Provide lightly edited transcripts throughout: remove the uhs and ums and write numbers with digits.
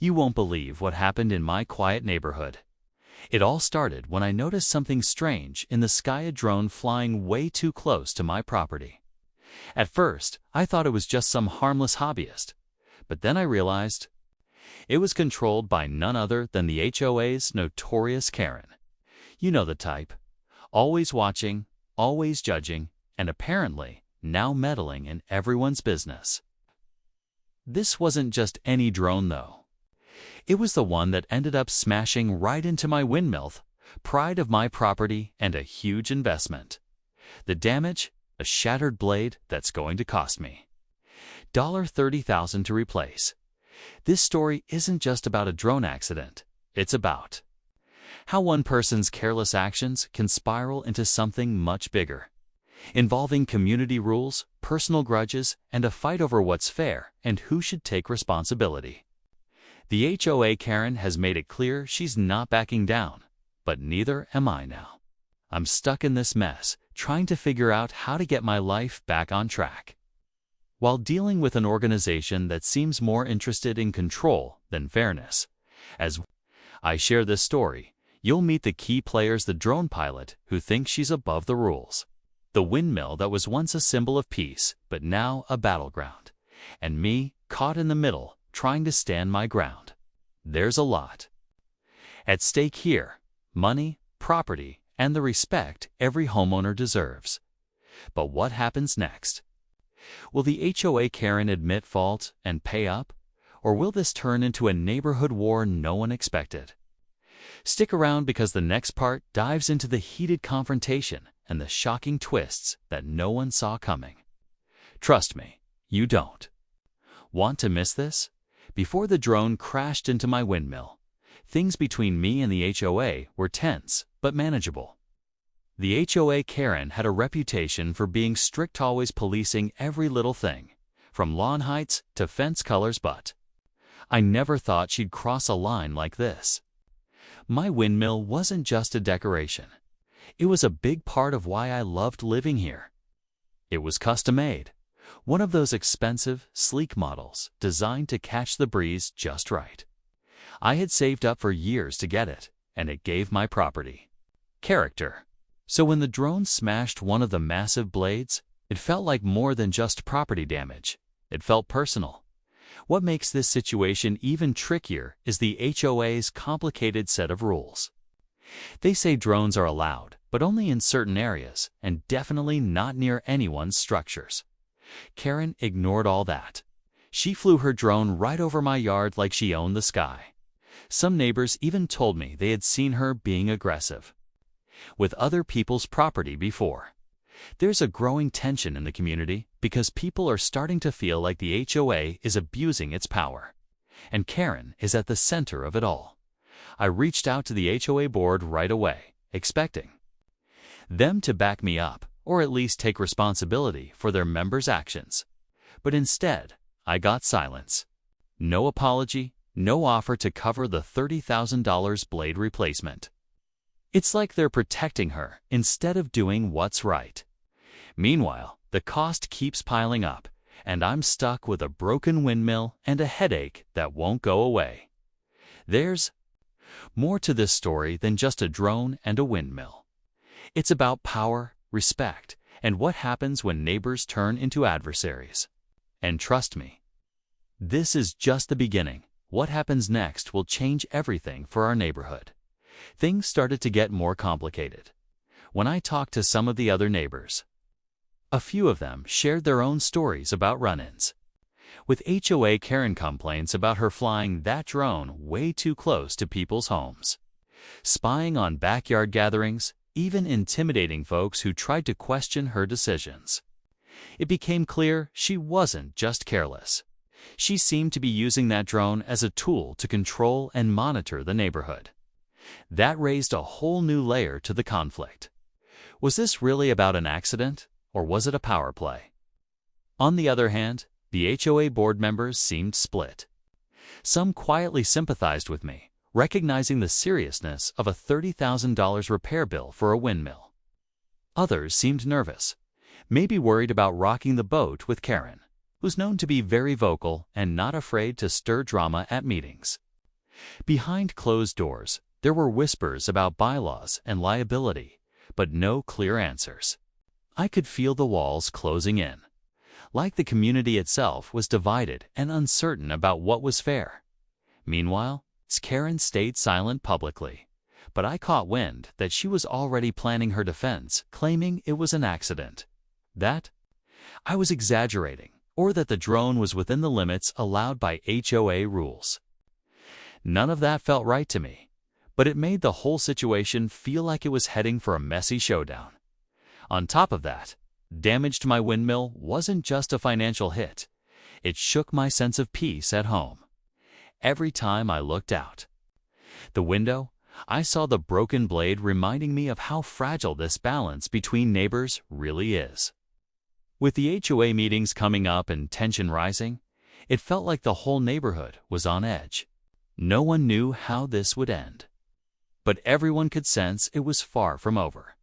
You won't believe what happened in my quiet neighborhood. It all started when I noticed something strange in the sky, a drone flying way too close to my property. At first, I thought it was just some harmless hobbyist, but then I realized it was controlled by none other than the HOA's notorious Karen. You know the type. Always watching, always judging, and apparently now meddling in everyone's business. This wasn't just any drone, though. It was the one that ended up smashing right into my windmill, pride of my property and a huge investment. The damage? A shattered blade that's going to cost me $30,000 to replace. This story isn't just about a drone accident. It's about how one person's careless actions can spiral into something much bigger, involving community rules, personal grudges, and a fight over what's fair and who should take responsibility. The HOA Karen has made it clear she's not backing down, but neither am I now. I'm stuck in this mess, trying to figure out how to get my life back on track, while dealing with an organization that seems more interested in control than fairness. As I share this story, you'll meet the key players: the drone pilot who thinks she's above the rules, the windmill that was once a symbol of peace but now a battleground, and me, caught in the middle, trying to stand my ground. There's a lot at stake here: money, property, and the respect every homeowner deserves. But what happens next? Will the HOA Karen admit fault and pay up? Or will this turn into a neighborhood war no one expected? Stick around, because the next part dives into the heated confrontation and the shocking twists that no one saw coming. Trust me, you don't want to miss this. Before the drone crashed into my windmill, things between me and the HOA were tense but manageable. The HOA Karen had a reputation for being strict, always policing every little thing, from lawn heights to fence colors, but I never thought she'd cross a line like this. My windmill wasn't just a decoration. It was a big part of why I loved living here. It was custom-made, one of those expensive, sleek models designed to catch the breeze just right. I had saved up for years to get it, and it gave my property character. So when the drone smashed one of the massive blades, it felt like more than just property damage. It felt personal. What makes this situation even trickier is the HOA's complicated set of rules. They say drones are allowed, but only in certain areas, and definitely not near anyone's structures. Karen ignored all that. She flew her drone right over my yard like she owned the sky. Some neighbors even told me they had seen her being aggressive with other people's property before. There's a growing tension in the community because people are starting to feel like the HOA is abusing its power, and Karen is at the center of it all. I reached out to the HOA board right away, expecting them to back me up or at least take responsibility for their members' actions. But instead, I got silence. No apology, no offer to cover the $30,000 blade replacement. It's like they're protecting her instead of doing what's right. Meanwhile, the cost keeps piling up, and I'm stuck with a broken windmill and a headache that won't go away. There's more to this story than just a drone and a windmill. It's about power, respect, and what happens when neighbors turn into adversaries. And trust me, this is just the beginning. What happens next will change everything for our neighborhood. Things started to get more complicated when I talked to some of the other neighbors. A few of them shared their own stories about run-ins with HOA Karen, complaints about her flying that drone way too close to people's homes, spying on backyard gatherings, even intimidating folks who tried to question her decisions. It became clear she wasn't just careless. She seemed to be using that drone as a tool to control and monitor the neighborhood. That raised a whole new layer to the conflict. Was this really about an accident, or was it a power play? On the other hand, the HOA board members seemed split. Some quietly sympathized with me, recognizing the seriousness of a $30,000 repair bill for a windmill. Others seemed nervous, maybe worried about rocking the boat with Karen, who's known to be very vocal and not afraid to stir drama at meetings. Behind closed doors, there were whispers about bylaws and liability, but no clear answers. I could feel the walls closing in, like the community itself was divided and uncertain about what was fair. Meanwhile, Karen stayed silent publicly, but I caught wind that she was already planning her defense, claiming it was an accident, that I was exaggerating, or that the drone was within the limits allowed by HOA rules. None of that felt right to me, but it made the whole situation feel like it was heading for a messy showdown. On top of that, damage to my windmill wasn't just a financial hit. It shook my sense of peace at home. Every time I looked out the window, I saw the broken blade, reminding me of how fragile this balance between neighbors really is. With the HOA meetings coming up and tension rising, it felt like the whole neighborhood was on edge. No one knew how this would end, but everyone could sense it was far from over.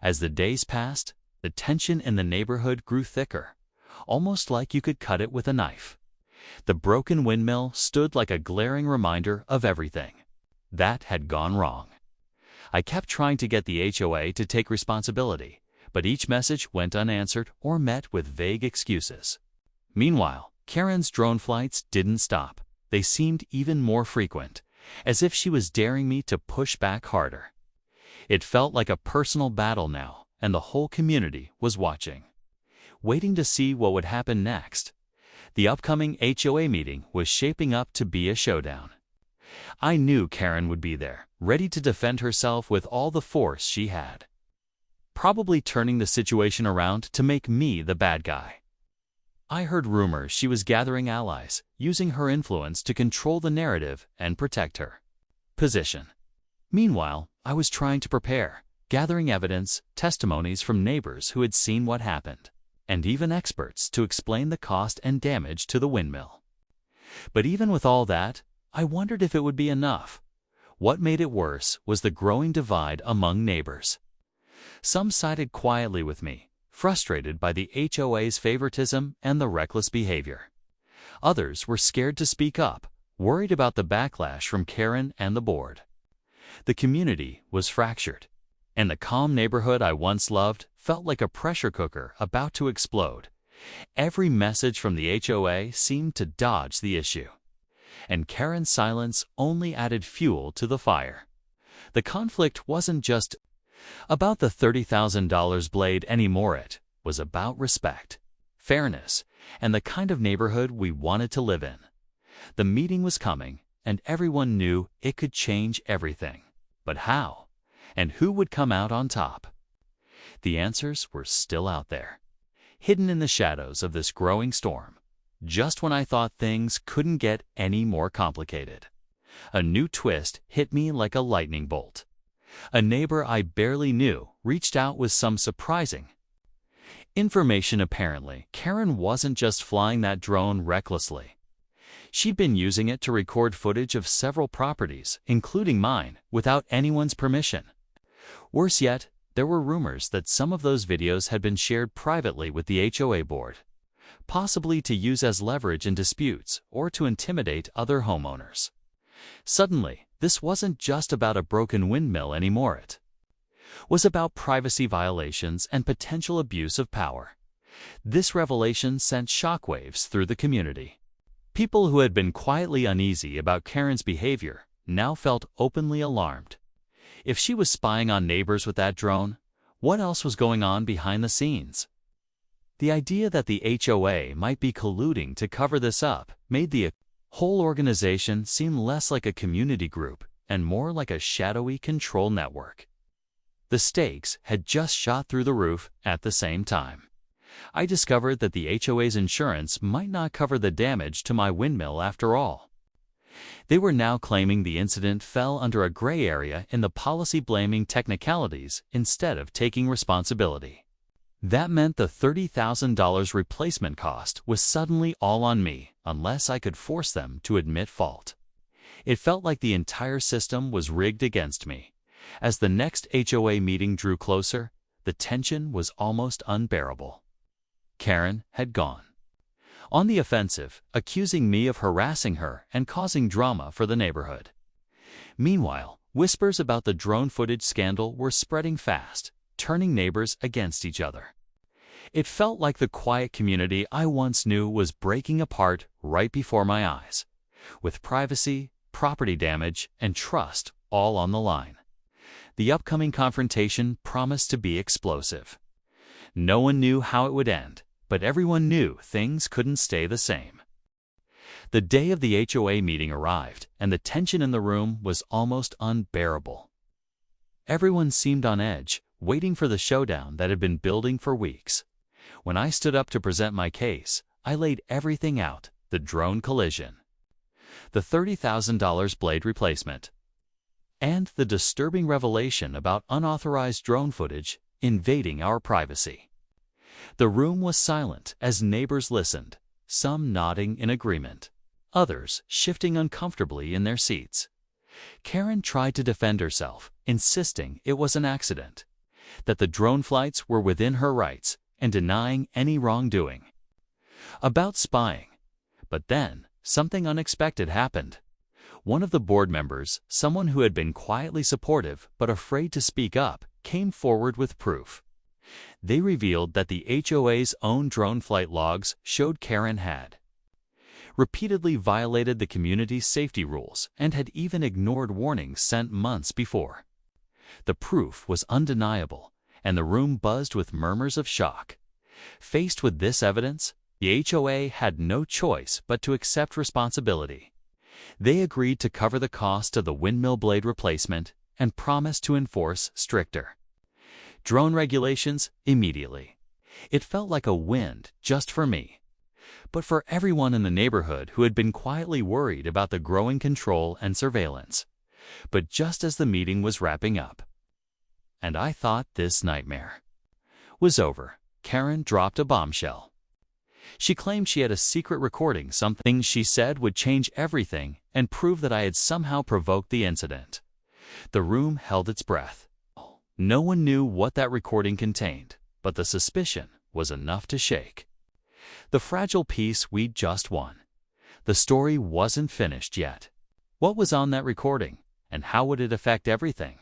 As the days passed, the tension in the neighborhood grew thicker, almost like you could cut it with a knife. The broken windmill stood like a glaring reminder of everything that had gone wrong. I kept trying to get the HOA to take responsibility, but each message went unanswered or met with vague excuses. Meanwhile, Karen's drone flights didn't stop. They seemed even more frequent, as if she was daring me to push back harder. It felt like a personal battle now, and the whole community was watching, waiting to see what would happen next. The upcoming HOA meeting was shaping up to be a showdown. I knew Karen would be there, ready to defend herself with all the force she had, probably turning the situation around to make me the bad guy. I heard rumors she was gathering allies, using her influence to control the narrative and protect her position. Meanwhile, I was trying to prepare, gathering evidence, testimonies from neighbors who had seen what happened, and even experts to explain the cost and damage to the windmill. But even with all that, I wondered if it would be enough. What made it worse was the growing divide among neighbors. Some sided quietly with me, frustrated by the HOA's favoritism and the reckless behavior. Others were scared to speak up, worried about the backlash from Karen and the board. The community was fractured, and the calm neighborhood I once loved felt like a pressure cooker about to explode. Every message from the HOA seemed to dodge the issue, and Karen's silence only added fuel to the fire. The conflict wasn't just about the $30,000 blade anymore. It was about respect, fairness, and the kind of neighborhood we wanted to live in. The meeting was coming, and everyone knew it could change everything. But how? And who would come out on top? The answers were still out there, hidden in the shadows of this growing storm. Just when I thought things couldn't get any more complicated, a new twist hit me like a lightning bolt. A neighbor I barely knew reached out with some surprising information. Apparently, Karen wasn't just flying that drone recklessly. She'd been using it to record footage of several properties, including mine, without anyone's permission. Worse yet, there were rumors that some of those videos had been shared privately with the HOA board, possibly to use as leverage in disputes or to intimidate other homeowners. Suddenly, this wasn't just about a broken windmill anymore. It was about privacy violations and potential abuse of power. This revelation sent shockwaves through the community. People who had been quietly uneasy about Karen's behavior now felt openly alarmed. If she was spying on neighbors with that drone, what else was going on behind the scenes? The idea that the HOA might be colluding to cover this up made the whole organization seem less like a community group and more like a shadowy control network. The stakes had just shot through the roof at the same time. I discovered that the HOA's insurance might not cover the damage to my windmill after all. They were now claiming the incident fell under a gray area in the policy, blaming technicalities instead of taking responsibility. That meant the $30,000 replacement cost was suddenly all on me unless I could force them to admit fault. It felt like the entire system was rigged against me. As the next HOA meeting drew closer, the tension was almost unbearable. Karen had gone. on the offensive, accusing me of harassing her and causing drama for the neighborhood. Meanwhile, whispers about the drone footage scandal were spreading fast, turning neighbors against each other. It felt like the quiet community I once knew was breaking apart right before my eyes, with privacy, property damage, and trust all on the line. The upcoming confrontation promised to be explosive. No one knew how it would end, but everyone knew things couldn't stay the same. The day of the HOA meeting arrived, and the tension in the room was almost unbearable. Everyone seemed on edge, waiting for the showdown that had been building for weeks. When I stood up to present my case, I laid everything out: the drone collision, the $30,000 blade replacement, and the disturbing revelation about unauthorized drone footage invading our privacy. The room was silent as neighbors listened, some nodding in agreement, others shifting uncomfortably in their seats. Karen tried to defend herself, insisting it was an accident, that the drone flights were within her rights, and denying any wrongdoing. About spying. But then, something unexpected happened. One of the board members, someone who had been quietly supportive but afraid to speak up, came forward with proof. They revealed that the HOA's own drone flight logs showed Karen had repeatedly violated the community's safety rules and had even ignored warnings sent months before. The proof was undeniable, and the room buzzed with murmurs of shock. Faced with this evidence, the HOA had no choice but to accept responsibility. They agreed to cover the cost of the windmill blade replacement and promised to enforce stricter drone regulations immediately. It felt like a win just for me, but for everyone in the neighborhood who had been quietly worried about the growing control and surveillance. But just as the meeting was wrapping up, and I thought this nightmare was over, Karen dropped a bombshell. She claimed she had a secret recording, something she said would change everything and prove that I had somehow provoked the incident. The room held its breath. No one knew what that recording contained, but the suspicion was enough to shake the fragile peace we'd just won. The story wasn't finished yet. What was on that recording, and how would it affect everything?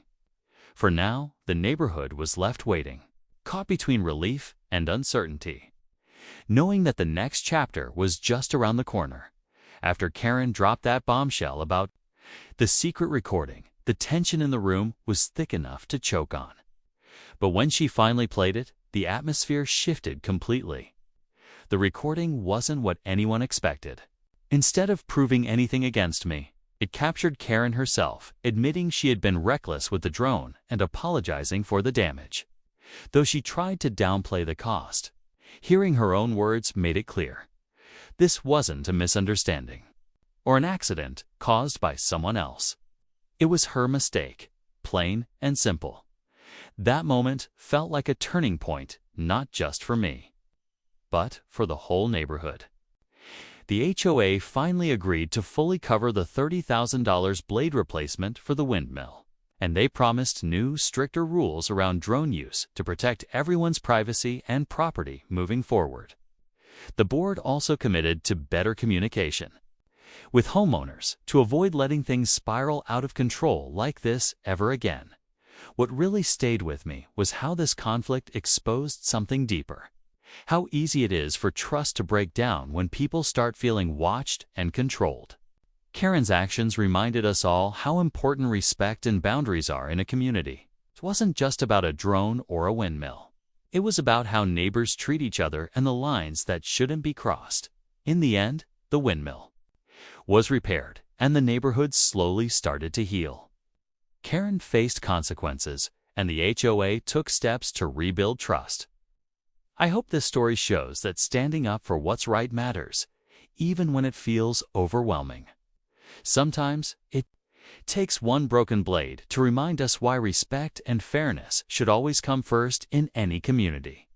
For now, the neighborhood was left waiting, caught between relief and uncertainty, knowing that the next chapter was just around the corner. After Karen dropped that bombshell about the secret recording, the tension in the room was thick enough to choke on. But when she finally played it, the atmosphere shifted completely. The recording wasn't what anyone expected. Instead of proving anything against me, it captured Karen herself, admitting she had been reckless with the drone and apologizing for the damage, though she tried to downplay the cost. Hearing her own words made it clear. This wasn't a misunderstanding or an accident caused by someone else. It was her mistake, plain and simple. That moment felt like a turning point, not just for me, but for the whole neighborhood. The HOA finally agreed to fully cover the $30,000 blade replacement for the windmill, and they promised new, stricter rules around drone use to protect everyone's privacy and property moving forward. The board also committed to better communication with homeowners to avoid letting things spiral out of control like this ever again. What really stayed with me was how this conflict exposed something deeper. How easy it is for trust to break down when people start feeling watched and controlled. Karen's actions reminded us all how important respect and boundaries are in a community. It wasn't just about a drone or a windmill. It was about how neighbors treat each other and the lines that shouldn't be crossed. In the end, the windmill was repaired, and the neighborhood slowly started to heal. Karen faced consequences, and the HOA took steps to rebuild trust. I hope this story shows that standing up for what's right matters, even when it feels overwhelming. Sometimes it takes one broken blade to remind us why respect and fairness should always come first in any community.